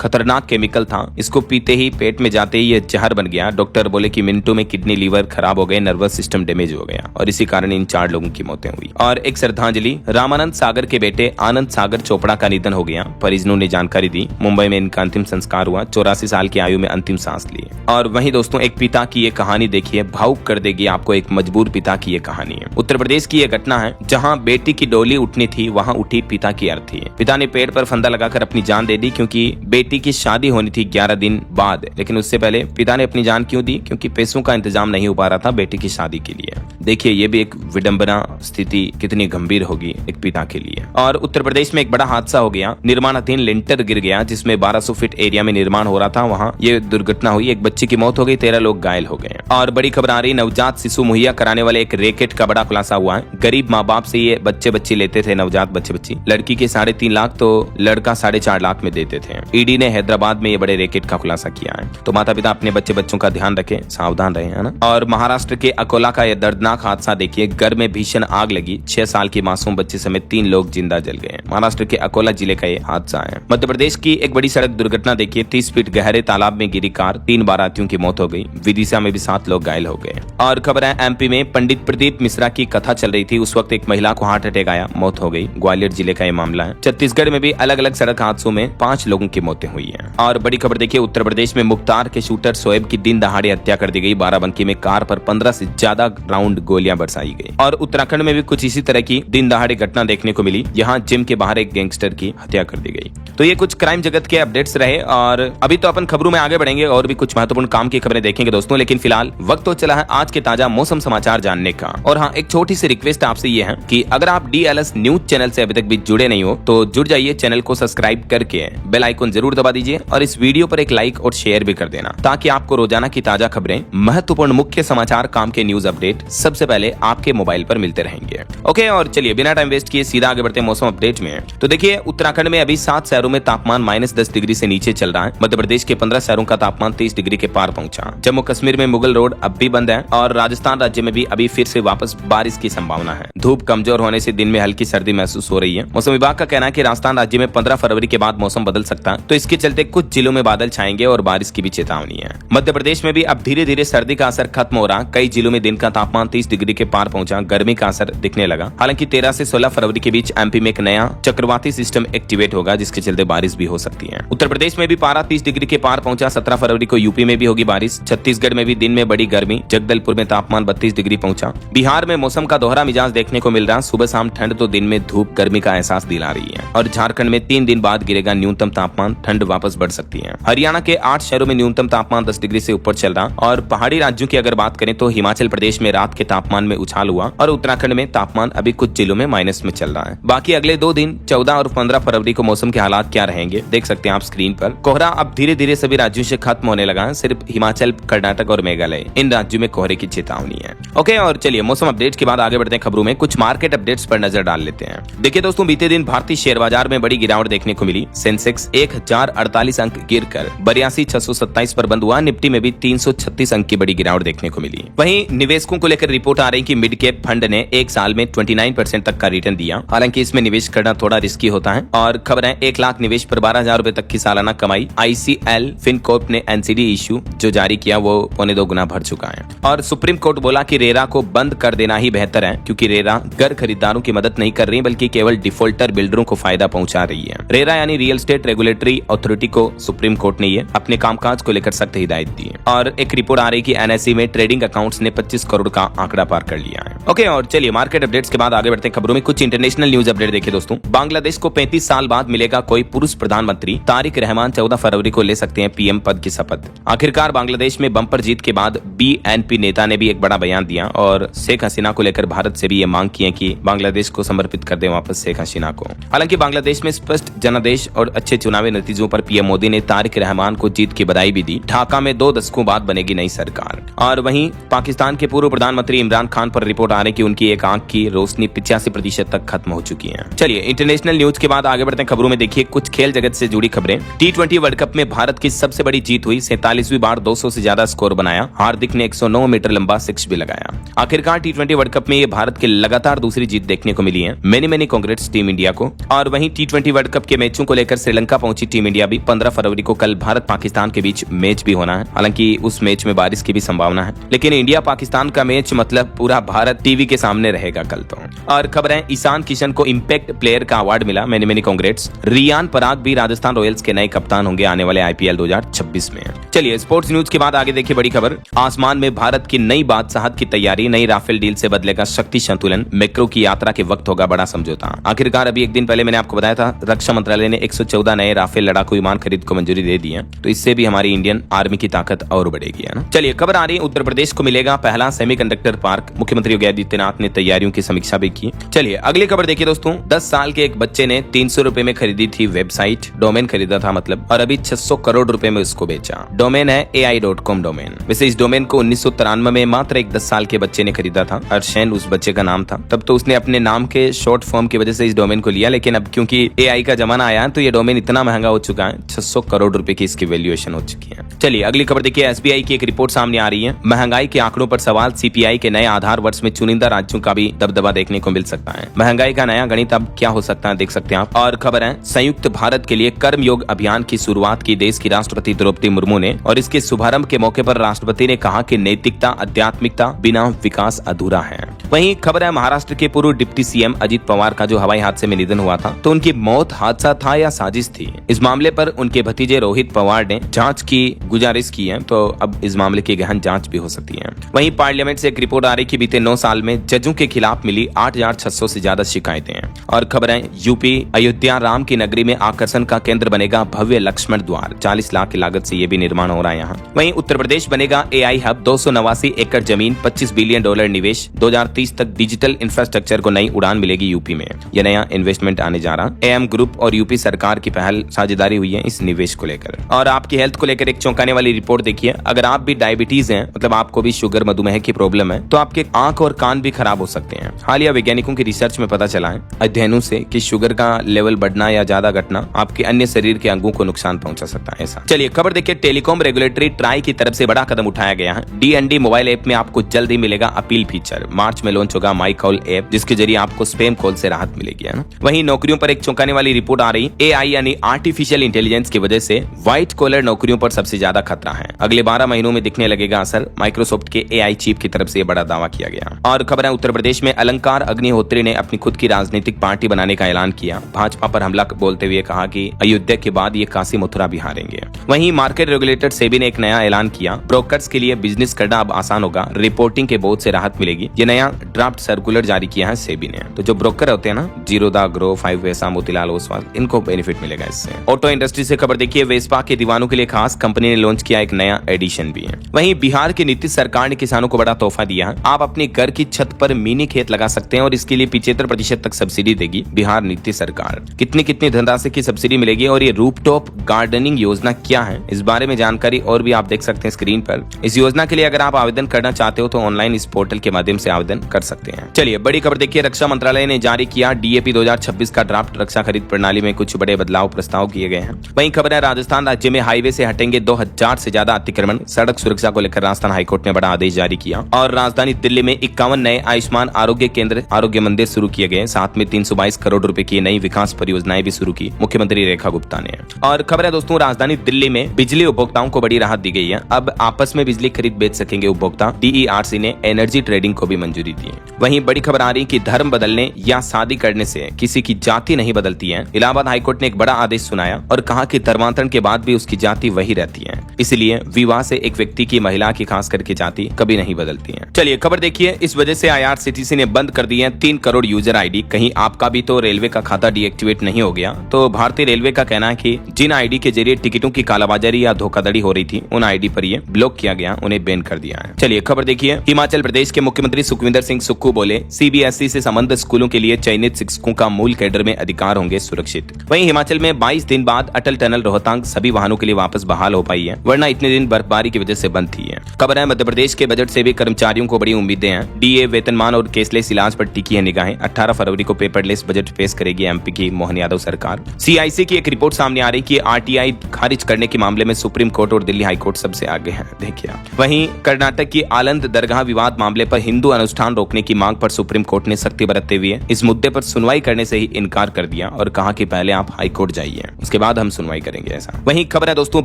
खतरनाक केमिकल था, इसको पीते ही पेट में जाते ही ये जहर बन गया। डॉक्टर बोले कि मिनटों में किडनी लीवर खराब हो गए, नर्वस सिस्टम डैमेज हो गया और इसी कारण इन 4 लोगों की मौतें हुई। और एक श्रद्धांजलि, रामानंद सागर के बेटे आनंद सागर चोपड़ा का निधन हो गया। परिजनों ने जानकारी दी। मुंबई में इनका अंतिम संस्कार हुआ। 84 साल की आयु में अंतिम सांस ली। और वहीं दोस्तों एक पिता की ये कहानी देखिए, भावुक कर देगी आपको। एक मजबूर पिता की ये कहानी है। उत्तर प्रदेश की ये घटना है, जहाँ बेटी की डोली उठनी थी, वहाँ उठी पिता की अर्थी। पिता ने पेड़ पर फंदा लगाकर अपनी जान दे दी, क्योंकि बेटी की शादी होनी थी 11 दिन बाद। लेकिन उससे पहले पिता ने अपनी जान क्यों दी? क्योंकि पैसों का इंतजाम नहीं हो पा रहा था बेटी की शादी के लिए। देखिए ये भी एक विडंबना स्थिति कितनी गंभीर होगी एक पिता के लिए। और उत्तर प्रदेश में एक बड़ा हादसा हो गया। निर्माणाधीन लिंटर गिर गया, जिसमें 1200 फीट एरिया में निर्माण हो रहा था, वहाँ ये दुर्घटना हुई। एक बच्चे की मौत हो गई, 13 लोग घायल हो गए। और बड़ी खबर आ रही, नवजात शिशु मुहैया कराने वाले एक रैकेट का बड़ा खुलासा हुआ है। गरीब माँ बाप से ये बच्चे लेते थे, नवजात बच्ची। लड़की के 3.5 लाख तो लड़का 4.5 लाख में देते थे। ईडी ने हैदराबाद में ये बड़े रैकेट का खुलासा किया है। तो माता पिता अपने बच्चों का ध्यान रखें, सावधान रहे, है ना। और महाराष्ट्र के अकोला का यह दर्दनाक हादसा देखिए, घर में भीषण आग लगी, 6 साल की मासूम बच्ची समेत 3 लोग जिंदा जल गए। महाराष्ट्र के अकोला जिले का ये हादसा है। मध्य प्रदेश की एक बड़ी सड़क दुर्घटना देखिए, 30 फीट गहरे तालाब में गिरी कार, 3 बारातियों की मौत हो गई। विदिशा में भी 7 लोग घायल हो गए। और खबर है MP में पंडित प्रदीप मिश्रा की कथा चल रही थी, उस वक्त एक महिला को हार्ट अटैक आया, मौत हो गई। ग्वालियर जिले का ये मामला है। छत्तीसगढ़ में भी अलग अलग सड़क हादसों में 5 लोगों की मौतें हुई है। और बड़ी खबर देखिए, उत्तर प्रदेश में मुख्तार के शूटर शोएब की दिन दहाड़े हत्या कर दी गई। बाराबंकी में कार पर 15 से ज्यादा राउंड गोलियां बरसाई गई। और उत्तराखंड में भी कुछ इसी तरह की दिन दहाड़े घटना देखने को मिली, यहाँ जिम के बाहर एक गैंगस्टर की हत्या कर दी गई। तो ये कुछ क्राइम जगत के अपडेट्स रहे। और अभी तो अपन खबरों में आगे बढ़ेंगे और भी कुछ महत्वपूर्ण काम की खबरें देखेंगे दोस्तों, लेकिन फिलहाल वक्त तो चला है आज के ताजा मौसम समाचार जानने का। और हाँ, एक छोटी सी रिक्वेस्ट आपसे ये है कि अगर आप DLS न्यूज चैनल से अभी तक भी जुड़े नहीं हो तो जुड़ जाइए, चैनल को सब्सक्राइब करके बेल आइकन जरूर दबा दीजिए और इस वीडियो पर एक लाइक और शेयर भी कर देना, ताकि आपको रोजाना की ताजा खबरें, महत्वपूर्ण मुख्य समाचार, काम के न्यूज अपडेट सबसे पहले आपके मोबाइल पर मिलते रहेंगे। ओके, और चलिए बिना टाइम वेस्ट किए सीधा आगे बढ़ते हैं मौसम अपडेट में। तो देखिए, उत्तराखंड में अभी 7 शहरों में तापमान -10 डिग्री से नीचे चल रहा है। मध्य प्रदेश के 15 शहरों का तापमान 30 डिग्री के पार पहुंचा। जम्मू कश्मीर में मुगल रोड अब भी बंद है। और राजस्थान राज्य में भी अभी फिर से वापस बारिश की संभावना है। धूप कमजोर होने से दिन में हल्की सर्दी महसूस हो रही है। मौसम विभाग का कहना है कि राजस्थान राज्य में 15 फरवरी के बाद मौसम बदल सकता है, तो इसके चलते कुछ जिलों में बादल छाएंगे और बारिश की भी चेतावनी है। मध्य प्रदेश में भी अब धीरे धीरे सर्दी का असर खत्म हो रहा। कई जिलों में दिन का तापमान 30 डिग्री के पार पहुंचा, गर्मी का असर दिखने लगा। हालांकि 13 से 16 फरवरी के बीच MP में एक नया चक्रवाती सिस्टम एक्टिवेट होगा, जिसके चलते बारिश भी हो सकती है। उत्तर प्रदेश में भी पारा 30 डिग्री के पार पहुंचा। 17 फरवरी को यूपी में भी होगी बारिश। छत्तीसगढ़ में भी दिन में बड़ी गर्मी, जगदलपुर में तापमान 32 डिग्री पहुंचा। बिहार में मौसम का दोहरा मिजाज देखने को मिल रहा। सुबह शाम ठंड तो दिन में धूप गर्मी का एहसास दिला रही है। और झारखंड में 3 दिन बाद गिरेगा न्यूनतम तापमान, ठंड वापस बढ़ सकती है। हरियाणा के 8 शहरों में न्यूनतम तापमान 10 डिग्री से ऊपर चल रहा। और पहाड़ी राज्यों की अगर बात करें तो हिमाचल प्रदेश में रात के तापमान में उछाल हुआ और उत्तराखंड में तापमान अभी कुछ जिलों में माइनस में चल रहा है। बाकी अगले 2 दिन 14 और 15 फरवरी को मौसम के हालात क्या रहेंगे देख सकते हैं आप स्क्रीन पर। कोहरा अब धीरे धीरे सभी राज्यों से खत्म होने लगा है। सिर्फ हिमाचल, कर्नाटक और मेघालय, इन राज्यों में कोहरे की चेतावनी है। ओके, और चलिए मौसम अपडेट के बाद आगे बढ़ते हैं खबरों में। कुछ मार्केट अपडेट्स पर नजर डाल लेते हैं। देखिए दोस्तों, बीते दिन भारतीय शेयर बाजार में बड़ी गिरावट देखने को मिली। सेंसेक्स 1048 अंक गिरकर 82,627 पर बंद हुआ। निफ्टी में भी 336 अंक की बड़ी गिरावट देखने को मिली। वहीं निवेशकों को लेकर रिपोर्ट आ रही कि मिड कैप फंड ने एक साल में 29% तक का रिटर्न दिया। हालांकि इसमें निवेश करना थोड़ा रिस्की होता है। और खबर है 1 लाख निवेश पर 12,000 रुपए तक की सालाना कमाई। ICL फिनकॉर्प ने NCD इश्यू जो जारी किया वो 2.25 गुना भर चुका है। और सुप्रीम कोर्ट बोला कि रेरा को बंद कर देना ही बेहतर है, क्योंकि रेरा घर खरीदारों की मदद नहीं कर रही बल्कि केवल डिफॉल्टर बिल्डरों को फायदा पहुंचा रही है। रेरा यानी रियल एस्टेट रेगुलेटरी अथॉरिटी को सुप्रीम कोर्ट ने ये अपने कामकाज को लेकर सख्त हिदायत दी है। और एक रिपोर्ट आ रही कि एनएसई में ट्रेडिंग अकाउंट्स ने 25 करोड़ का आंकड़ा पार कर लिया है। ओके, और चलिए मार्केट अपडेट्स के बाद आगे बढ़ते हैं खबरों में। कुछ इंटरनेशनल न्यूज अपडेट देखिए दोस्तों। बांग्लादेश को 35 साल बाद मिलेगा कोई पुरुष प्रधानमंत्री। तारिक रहमान 14 फरवरी को ले सकते हैं पीएम पद की शपथ। आखिरकार बांग्लादेश में बम्पर जीत के बाद बीएनपी नेता ने भी एक बड़ा बयान दिया और शेख हसीना को लेकर भारत से भी ये मांग की है कि बांग्लादेश को समर्पित कर दे वापस शेख हसीना को। हालांकि बांग्लादेश में स्पष्ट जनादेश और अच्छे चुनावी नतीजों पर पीएम मोदी ने तारिक रहमान को जीत की बधाई भी दी। ढाका में 2 दशकों बाद बनेगी नई सरकार। और वहीं पाकिस्तान के पूर्व प्रधानमंत्री इमरान खान पर रिपोर्ट आ रही कि उनकी एक आंख की रोशनी 85% तक खत्म हो चुकी है। चलिए इंटरनेशनल न्यूज के बाद आगे बढ़ते हैं खबरों में। देखिए कुछ खेल जगत से जुड़ी खबरें। T20 वर्ल्ड कप में भारत की सबसे बड़ी जीत हुई। 47वीं बार 200 से ज्यादा स्कोर बनाया। हार्दिक ने 109 मीटर लंबा 6 भी लगाया। आखिरकार T20 वर्ल्ड कप में ये भारत की लगातार दूसरी जीत देखने को मिली है। मेनी कांग्रेट्स टीम इंडिया को। और वहीं T20 वर्ल्ड कप के मैचों को लेकर श्रीलंका पहुंची टीम इंडिया भी। 15 फरवरी को कल भारत पाकिस्तान के बीच मैच भी होना है। हालांकि उस मैच में बारिश की भी संभावना है, लेकिन इंडिया पाकिस्तान का मैच मतलब पूरा भारत टीवी के सामने रहेगा कल तो। और खबर है ईशान किशन को इंपैक्ट प्लेयर का अवार्ड मिला। Many congrats. रियान पराग भी राजस्थान रॉयल्स के नए कप्तान होंगे आने वाले IPL 2026 में। चलिए स्पोर्ट्स न्यूज के बाद आगे देखिए बड़ी खबर। आसमान में भारत की नई बादशाहत की तैयारी। नई राफेल डील से बदलेगा शक्ति संतुलन। मैक्रो की यात्रा के वक्त होगा बड़ा समझौता। आखिरकार अभी एक दिन पहले मैंने आपको बताया था रक्षा मंत्रालय ने 114 नए राफेल लड़ाकू विमान खरीद को मंजूरी दे दी है, तो इससे भी हमारी इंडियन आर्मी की ताकत और बढ़ेगी, है ना। चलिए खबर आ रही है उत्तर प्रदेश को मिलेगा पहला सेमीकंडक्टर पार्क। मुख्यमंत्री योगी आदित्यनाथ ने तैयारियों की समीक्षा भी की। चलिए अगली खबर देखिए दोस्तों। 10 साल के एक बच्चे ने 300 रुपए में खरीदी थी वेबसाइट, डोमेन खरीदा था मतलब, और अभी 600 करोड़ रुपए में उसको बेचा। डोमेन है AI.com डोमेन। वैसे इस डोमेन को 1993 में मात्र एक 10 साल के बच्चे ने खरीदा था। अर्शैन उस बच्चे का नाम था। तब तो उसने अपने नाम के शॉर्ट फॉर्म की वजह से इस डोमेन को लिया, लेकिन अब क्योंकि AI का जमाना आया है तो ये डोमेन इतना महंगा हो चुका है, 600 करोड़ रुपए की इसकी वैल्यूएशन हो चुकी है। चलिए अगली खबर देखिए। SBI की एक रिपोर्ट सामने आ रही है। महंगाई के आंकड़ों पर सवाल। CPI के नए आधार वर्ष में चुनिंदा राज्यों का भी दबदबा देखने को मिल सकता है। महंगाई का नया गणित अब क्या हो सकता है देख सकते हैं आप। और खबर है संयुक्त भारत के लिए कर्मयोग अभियान की शुरुआत की देश की राष्ट्रपति द्रौपदी मुर्मू ने। और इसके शुभारंभ के मौके पर राष्ट्रपति ने कहा कि नैतिकता आध्यात्मिकता बिना विकास अधूरा है। वहीं खबर है महाराष्ट्र के पूर्व डिप्टी CM अजित पवार का जो हवाई हादसे में निधन हुआ था, तो उनकी मौत हादसा था या साजिश थी। इस मामले पर उनके भतीजे रोहित पवार ने जांच की गुजारिश की है, तो अब इस मामले की गहन जांच भी हो सकती है। वहीं पार्लियामेंट से एक रिपोर्ट आ रही कि बीते 9 साल में जजों के खिलाफ मिली 8600 से ज्यादा शिकायतें हैं। और खबर है यूपी अयोध्या राम की नगरी में आकर्षण का केंद्र बनेगा भव्य लक्ष्मण द्वार। 40 लाख की लागत से ये भी निर्माण हो रहा है यहाँ। वहीं उत्तर प्रदेश बनेगा AI हब। 289 एकड़ जमीन, $25 बिलियन निवेश। 2030 तक डिजिटल इंफ्रास्ट्रक्चर को नई उड़ान मिलेगी यूपी में। यह नया इन्वेस्टमेंट आने जा रहा। AM ग्रुप और यूपी सरकार की पहल साझेदारी हुई है इस निवेश को लेकर। और आपकी हेल्थ को लेकर एक चौंकाने वाली रिपोर्ट देखिए। अगर आप भी डायबिटीज हैं, मतलब आपको भी शुगर मधुमेह की प्रॉब्लम है, तो आपके आंख और कान भी खराब हो सकते हैं। हालिया वैज्ञानिकों की रिसर्च में पता चला है अध्ययनों से कि शुगर का लेवल बढ़ना या ज्यादा घटना आपके अन्य शरीर के अंगों को नुकसान पहुंचा सकता है। ऐसा चलिए खबर देखिए। टेलीकॉम रेगुलेटरी ट्राई की तरफ से बड़ा कदम उठाया गया है। DND मोबाइल ऐप में आपको जल्द ही मिलेगा अपील फीचर। मार्च में लॉन्च होगा माई कॉल ऐप, जिसके जरिए आपको स्पैम कॉल से राहत मिलेगी, है ना। वहीं नौकरियों पर एक चौंकाने वाली रिपोर्ट आ रही। AI यानी आर्टिफिशियल इंटेलिजेंस की वजह से व्हाइट कॉलर नौकरियों पर सबसे ज्यादा खतरा है। अगले 12 महीनों में दिखने लगेगा असर। माइक्रोसॉफ्ट के AI चीफ की तरफ से बड़ा दावा किया गया। और खबर है उत्तर प्रदेश में अलंकार अग्निहोत्री ने अपनी खुद की राजनीतिक पार्टी बनाने का ऐलान किया। भाजपा पर हमला बोलते हुए कहा कि अयोध्या के बाद ये काशी मथुरा भी हारेंगे। वहीं मार्केट रेगुलेटर सेबी ने एक नया ऐलान किया। ब्रोकर्स के लिए बिजनेस करना अब आसान होगा। रिपोर्टिंग के बोझ से राहत मिलेगी। ये नया ड्राफ्ट सर्कुलर जारी किया है सेबी ने। तो जो ब्रोकर होते हैं ना, जीरोधा, ग्रो, 5 पैसा, मोतीलाल ओसवाल, इनको बेनिफिट मिलेगा इससे। ऑटो इंडस्ट्री से खबर देखिए। वेस्पा के दीवानों के लिए खास कंपनी ने लॉन्च किया एक नया एडिशन भी है। वहीं बिहार की नीतीश सरकार ने किसानों को बड़ा तोहफा दिया है। आप अपने घर की छत पर मिनी खेत लगा सकते हैं और इसके लिए 75% तक सब्सिडी देगी बिहार नीतीश सरकार। कितनी धनराशि की सब्सिडी मिलेगी और ये रूफटॉप गार्डनिंग योजना क्या है, इस बारे में जानकारी और भी आप देख सकते हैं स्क्रीन पर। इस योजना के लिए अगर आप आवेदन करना चाहते हो तो ऑनलाइन इस पोर्टल के माध्यम से आवेदन कर सकते हैं। चलिए बड़ी खबर देखिए। रक्षा मंत्रालय ने जारी किया DAP 2026 का ड्राफ्ट। रक्षा खरीद प्रणाली में कुछ बड़े बदलाव प्रस्ताव किए गए हैं। वहीं खबर है राजस्थान राज्य में हाईवे से हटेंगे 2000 से ज्यादा अतिक्रमण। सड़क सुरक्षा को लेकर राजस्थान हाईकोर्ट ने बड़ा आदेश जारी किया। और राजधानी दिल्ली में 51 नए आयुष्मान आरोग्य केंद्र, आरोग्य मंदिर शुरू किए गए। साथ में 322 करोड़ रुपए की नई विकास परियोजनाएं भी शुरू की मुख्यमंत्री रेखा गुप्ता ने। और खबर है दोस्तों राजधानी दिल्ली में बिजली उपभोक्ताओं को बड़ी राहत दी गई है। अब आपस में बिजली खरीद बेच सकेंगे उपभोक्ता। DERC ने एनर्जी ट्रेडिंग को भी मंजूरी दी। वहीं बड़ी खबर आ रही कि धर्म बदलने या शादी करने से किसी की जाति नहीं बदलती है। इलाहाबाद हाईकोर्ट ने एक बड़ा आदेश सुनाया। बताया और कहा कि धर्मांतरण के बाद भी उसकी जाति वही रहती है, इसलिए विवाह से एक व्यक्ति की महिला की खास करके जाति कभी नहीं बदलती है। चलिए खबर देखिए, इस वजह से IRCTC ने बंद कर दी है 3 करोड़ यूजर आईडी। कहीं आपका भी तो रेलवे का खाता डीएक्टिवेट नहीं हो गया? तो भारतीय रेलवे का कहना है कि जिन आईडी के जरिए टिकटों की कालाबाजारी या धोखाधड़ी हो रही थी, उन आईडी पर ये ब्लॉक किया गया, उन्हें बैन कर दिया है। चलिए खबर देखिए, हिमाचल प्रदेश के मुख्यमंत्री सुखविंदर सिंह सुक्खू बोले CBSE से संबंध स्कूलों के लिए चयनित शिक्षकों का मूल कैडर में अधिकार होंगे सुरक्षित। वहीं हिमाचल में 22 दिन बाद अटल टनल रोहतांग सभी वाहनों के लिए वापस बहाल हो पाई है, वरना इतने दिन बर्फबारी की वजह से बंद थी है। खबर है मध्य प्रदेश के बजट से भी कर्मचारियों को बड़ी उम्मीदें हैं। DA वेतनमान और केसलेस इलाज पर टिकी है निगाहें। 18 फरवरी को पेपरलेस बजट पेश करेगी MP की मोहन यादव सरकार। CIC की एक रिपोर्ट सामने आ रही कि RTI खारिज करने के मामले में सुप्रीम कोर्ट और दिल्ली हाईकोर्ट सबसे आगे है। देखिए, वहीं कर्नाटक की आलंद दरगाह विवाद मामले पर हिंदू अनुष्ठान रोकने की मांग पर सुप्रीम कोर्ट ने सख्ती बरतते हुए इस मुद्दे पर सुनवाई करने से ही इनकार कर दिया और कहा कि पहले आप हाईकोर्ट जाइए, उसके बाद हम सुनवाई करेंगे। ऐसा वहीं खबर है दोस्तों,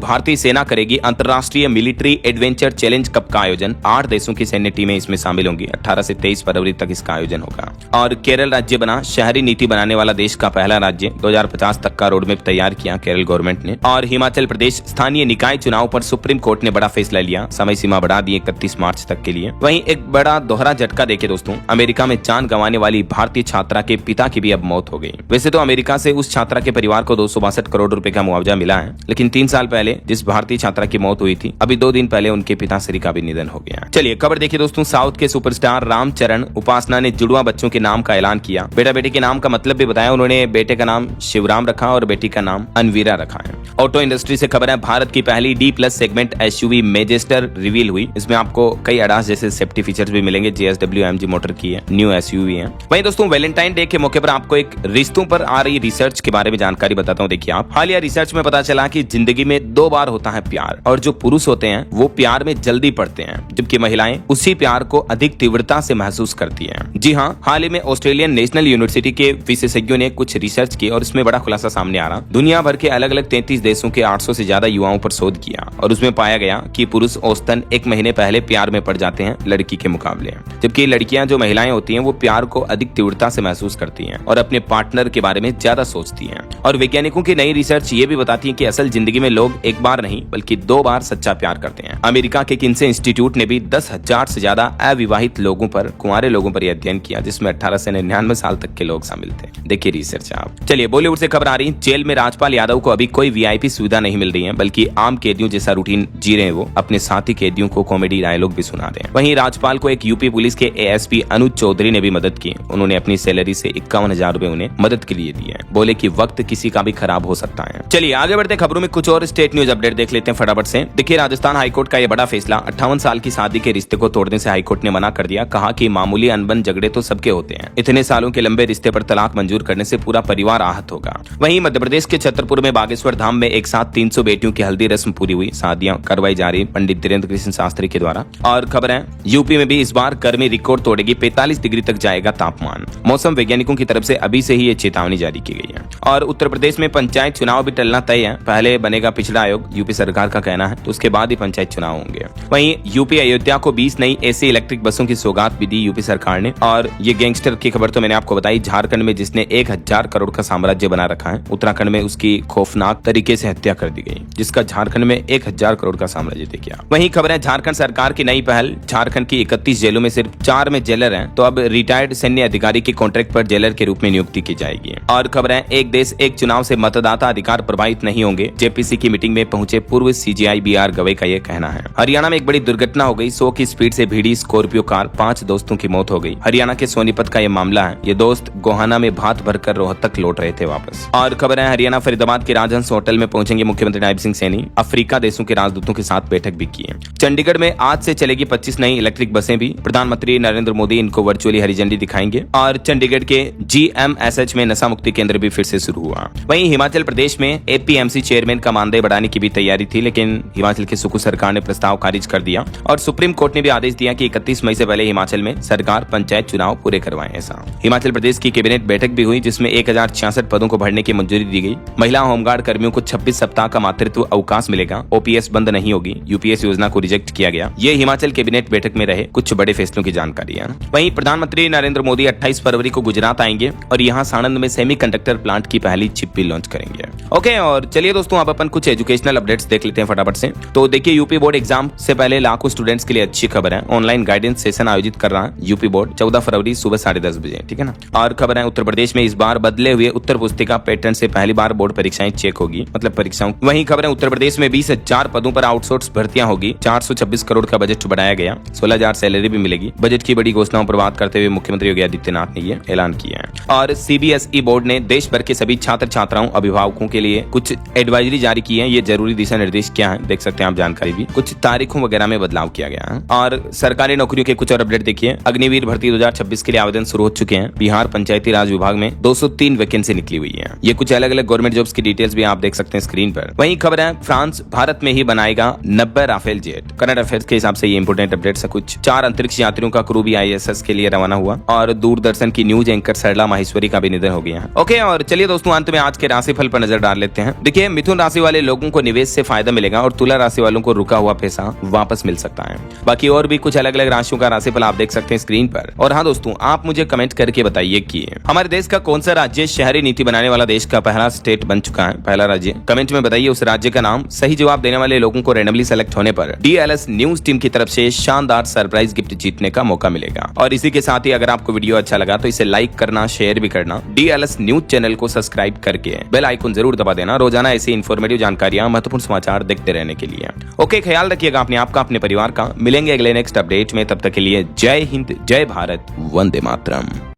भारतीय सेना करेगी अंतर्राष्ट्रीय मिलिट्री एडवेंचर चैलेंज कप का आयोजन। 8 देशों की सैन्य टीमें इसमें शामिल होंगी। 18 से 23 फरवरी तक इसका आयोजन होगा। और केरल राज्य बना शहरी नीति बनाने वाला देश का पहला राज्य। 2050 तक का रोड मैप तैयार किया केरल गवर्नमेंट ने। और हिमाचल प्रदेश स्थानीय निकाय चुनाव पर सुप्रीम कोर्ट ने बड़ा फैसला लिया, समय सीमा बढ़ा दी 31 मार्च तक के लिए। वहीं एक बड़ा दोहरा झटका देखे दोस्तों, अमेरिका में जान गंवाने वाली भारतीय छात्रा के पिता की भी अब मौत हो गई। वैसे तो अमेरिका से उस छात्रा के परिवार को 262 करोड़ रुपए का मुआवजा मिला है, लेकिन 3 साल पहले जिस भारतीय छात्रा की मौत हुई थी, अभी 2 दिन पहले उनके पिताश्री का भी निधन हो गया। चलिए खबर देखिए दोस्तों, साउथ के सुपरस्टार रामचरण उपासना ने जुड़वा बच्चों के नाम का ऐलान किया। बेटा बेटी के नाम का मतलब भी बताया उन्होंने। बेटे का नाम शिवराम रखा और बेटी का नाम अनवीरा रखा है। ऑटो इंडस्ट्री से खबर है, भारत की पहली D+ सेगमेंट SUV मेजेस्टर रिवील हुई। इसमें आपको कई अडास जैसे सेफ्टी फीचर्स भी मिलेंगे। JSW MG मोटर की है, न्यू SUV है। वहीं दोस्तों, वैलेंटाइन डे के मौके पर आपको एक रिश्तों पर आ रही रिसर्च के बारे में जानकारी बताता हूँ। देखिए आप, हालिया रिसर्च में पता चला कि जिंदगी में 2 बार होता है प्यार, और जो पुरुष होते हैं वो प्यार में जल्दी पड़ते हैं, जबकि महिलाएं उसी प्यार को अधिक तीव्रता से महसूस करती हैं। जी हाँ, हाल ही में ऑस्ट्रेलियन नेशनल यूनिवर्सिटी के विशेषज्ञों ने कुछ रिसर्च की और इसमें बड़ा खुलासा सामने आ रहा। दुनिया भर के अलग अलग 33 देशों के 800 से ज्यादा युवाओं पर शोध किया और उसमें पाया गया कि पुरुष औसतन 1 महीने पहले प्यार में पड़ जाते हैं लड़की के मुकाबले, जबकि लड़कियां जो महिलाएं होती हैं वो प्यार को अधिक तीव्रता से महसूस करती हैं और अपने पार्टनर के बारे में ज्यादा सोचती हैं। और वैज्ञानिकों की नई रिसर्च ये भी बताती है कि असल जिंदगी में लोग 1 बार नहीं बल्कि 2 बार सच्चा प्यार करते हैं। अमेरिका के किन्से इंस्टीट्यूट ने भी 10,000 से ज्यादा अविवाहित लोगों पर, कुंवारे लोगों पर यह अध्ययन किया, जिसमें 18 से 99 साल तक के लोग शामिल थे। देखिए रिसर्च आप। चलिए बॉलीवुड से खबर आ रही है, जेल में राजपाल यादव को अभी कोई VIP सुविधा नहीं मिल रही है, बल्कि आम कैदियों जैसा रूटीन जी रहे हैं। वो अपने साथी कैदियों को कॉमेडी डायलॉग भी सुना रहे हैं। वहीं राजपाल को एक यूपी पुलिस के ASP अनुज चौधरी ने भी मदद की। उन्होंने अपनी सैलरी से 51,000 रुपए उन्हें मदद के लिए दिए। बोले कि वक्त किसी का भी खराब हो सकता है। चलिए आगे बढ़ते खबरों में कुछ और स्टेट न्यूज अपडेट देख लेते हैं फटाफट से। देखिए राजस्थान हाईकोर्ट का यह बड़ा फैसला, 58 साल की शादी के रिश्ते को तोड़ने से हाईकोर्ट ने मना कर दिया। कहा कि मामूली अनबन झगड़े तो सबके होते हैं, इतने सालों के लंबे रिश्ते पर तलाक मंजूर करने से पूरा परिवार आहत होगा। वहीं मध्य प्रदेश के छतरपुर में बागेश्वर धाम में एक साथ 300 बेटियों की हल्दी रस्म पूरी हुई। शादियां करवाई जा रही पंडित धीरेन्द्र कृष्ण शास्त्री के द्वारा। और खबर है, यूपी में भी इस बार गर्मी रिकॉर्ड तोड़ेगी, 45 डिग्री तक जाएगा तापमान। मौसम वैज्ञानिकों की तरफ से अभी से ही ये चेतावनी जारी की गई है। और उत्तर प्रदेश में पंचायत चुनाव भी टलना तय है। पहले बनेगा पिछड़ा आयोग, यूपी सरकार का कहना है, तो उसके बाद ही पंचायत चुनाव होंगे। वहीं यूपी अयोध्या को 20 नई AC इलेक्ट्रिक बसों की सौगात भी दी यूपी सरकार ने। और ये गैंगस्टर की खबर तो मैंने आपको बताई, झारखंड में जिसने 1000 करोड़ का साम्राज्य बना रखा है, उत्तराखंड में उसकी खौफनाक तरीके से हत्या कर दी गई, जिसका झारखंड में 1000 करोड़ का साम्राज्य देखिए। वहीं खबर है, झारखंड सरकार की नई पहल, झारखंड की 31 जेलों में सिर्फ 4 में जेलर हैं, तो अब रिटायर्ड सैन्य अधिकारी के कॉन्ट्रैक्ट पर जेलर के रूप में नियुक्ति की जाएगी। और खबर है, एक देश एक चुनाव से मतदाता अधिकार प्रभावित नहीं होंगे, JPC की मीटिंग में पहुंचे पूर्व CGI BR गवई का यह कहना है। हरियाणा में एक बड़ी दुर्घटना हो गई, 100 की स्पीड से भिड़ी स्कॉर्पियो कार, 5 दोस्तों की मौत हो गई। हरियाणा के सोनीपत का यह मामला है। ये दोस्त गोहाना में भात भरकर रोहतक लौट रहे थे वापस। और खबर है, हरियाणा फरीदाबाद के राजहंस होटल में पहुंचेंगे मुख्यमंत्री नायब सिंह सैनी। अफ्रीका देशों के राजदूतों के साथ बैठक भी की है। चंडीगढ़ में आज से चलेगी 25 नई इलेक्ट्रिक बसें भी। प्रधानमंत्री नरेंद्र मोदी इनको वर्चुअली हरी झंडी दिखाएंगे। और चंडीगढ़ के GMSH में नशा मुक्ति केंद्र भी फिर से शुरू हुआ। वहीं हिमाचल प्रदेश में APMC चेयरमैन का मानदेय बढ़ाने की भी तैयारी थी, लेकिन हिमाचल की सुक्खू सरकार ने प्रस्ताव खारिज कर दिया। और सुप्रीम कोर्ट ने भी आदेश दिया कि 31 मई से पहले हिमाचल में सरकार पंचायत चुनाव पूरे करवाएं। ऐसा हिमाचल प्रदेश की कैबिनेट बैठक भी हुई, जिसमें 1066 पदों को भरने की मंजूरी दी गई। महिला होमगार्ड कर्मियों को 26 सप्ताह का मातृत्व अवकाश मिलेगा। OPS बंद नहीं होगी, UPS योजना को रिजेक्ट किया गया। ये हिमाचल कैबिनेट बैठक में रहे कुछ बड़े फैसलों की जानकारी है। वहीं प्रधानमंत्री नरेंद्र मोदी 28 फरवरी को गुजरात आएंगे और यहाँ साणंद में सेमीकंडक्टर प्लांट की पहली चिप भी लॉन्च करेंगे। है। ओके, और चलिए दोस्तों अब अपन कुछ एजुकेशनल अपडेट्स देख लेते हैं फटाफट से। तो देखिए, यूपी बोर्ड एग्जाम से पहले लाखों स्टूडेंट्स के लिए अच्छी खबर है। ऑनलाइन गाइडेंस सेशन आयोजित कर रहा है यूपी बोर्ड 14 फरवरी सुबह 10:30 बजे, ठीक है ना। और खबर है उत्तर प्रदेश में इस बार बदले हुए उत्तर पुस्तिका पैटर्न से पहली बार बोर्ड परीक्षाएं चेक होगी, मतलब परीक्षाओं। वहीं खबर है उत्तर प्रदेश में 20,000 पदों पर आउटसोर्स भर्तियां होगी। 426 करोड़ का बजट बढ़ाया गया, 16,000 सैलरी भी मिलेगी। बजट की बड़ी घोषणाओं पर बात करते हुए मुख्यमंत्री योगी आदित्यनाथ ने ये ऐलान किया है। और सीबीएसई बोर्ड ने देश भर के सभी छात्र छात्राओं अभिभावकों के लिए कुछ एडवाइजरी जारी की है। ये जरूरी दिशा निर्देश क्या है देख सकते हैं आप जानकारी भी। कुछ तारीखों वगैरह में बदलाव किया गया है। और सरकारी नौकरियों के कुछ और अपडेट देखिए। अग्निवीर भर्ती 2026 के लिए आवेदन शुरू हो चुके हैं। बिहार पंचायती राज विभाग में 203 वैकेंसी निकली हुई है। ये कुछ अलग अलग गवर्नमेंट जॉब्स की डिटेल्स भी आप देख सकते हैं स्क्रीन पर। वहीं खबर है फ्रांस भारत में ही बनाएगा 90 राफेल जेट। करंट अफेयर्स के हिसाब से ये इंपोर्टेंट अपडेट्स है कुछ। 4 अंतरिक्ष यात्रियों का क्रू भी आईएसएस के लिए रवाना हुआ। और दूरदर्शन की न्यूज एंकर सरला माहेश्वरी का भी निधन हो गया है। ओके, और चलिए दोस्तों अंत में आज के राशिफल पर नजर डाल लेते हैं। देखिए, मिथुन राशि वाले लोगों को निवेश से फायदा मिलेगा और तुला राशि वालों को रुका हुआ पैसा वापस मिल सकता है। बाकी और भी कुछ अलग अलग राशियों का राशिफल आप देख सकते हैं स्क्रीन पर। और हाँ दोस्तों, आप मुझे कमेंट करके बताइए कि हमारे देश का कौन सा राज्य शहरी नीति बनाने वाला देश का पहला स्टेट बन चुका है, पहला राज्य। कमेंट में बताइए उस राज्य का नाम। सही जवाब देने वाले लोगों को रैंडमली सेलेक्ट होने पर DLS न्यूज टीम की तरफ से शानदार सरप्राइज गिफ्ट जीतने का मौका मिलेगा। और इसी के साथ ही अगर आपको वीडियो अच्छा लगा तो इसे लाइक करना, शेयर भी करना। DLS न्यूज चैनल को सब्सक्राइब करके बेल आइकन जरूर दबा देना रोजाना ऐसी इन्फॉर्मेटिव जानकारियां, महत्वपूर्ण समाचार देखते रहने के लिए। ओके, ख्याल रखिएगा अपने आपका, अपने परिवार का। मिलेंगे अगले नेक्स्ट अपडेट में, तब तक के लिए जय हिंद, जय भारत, वंदे मातरम।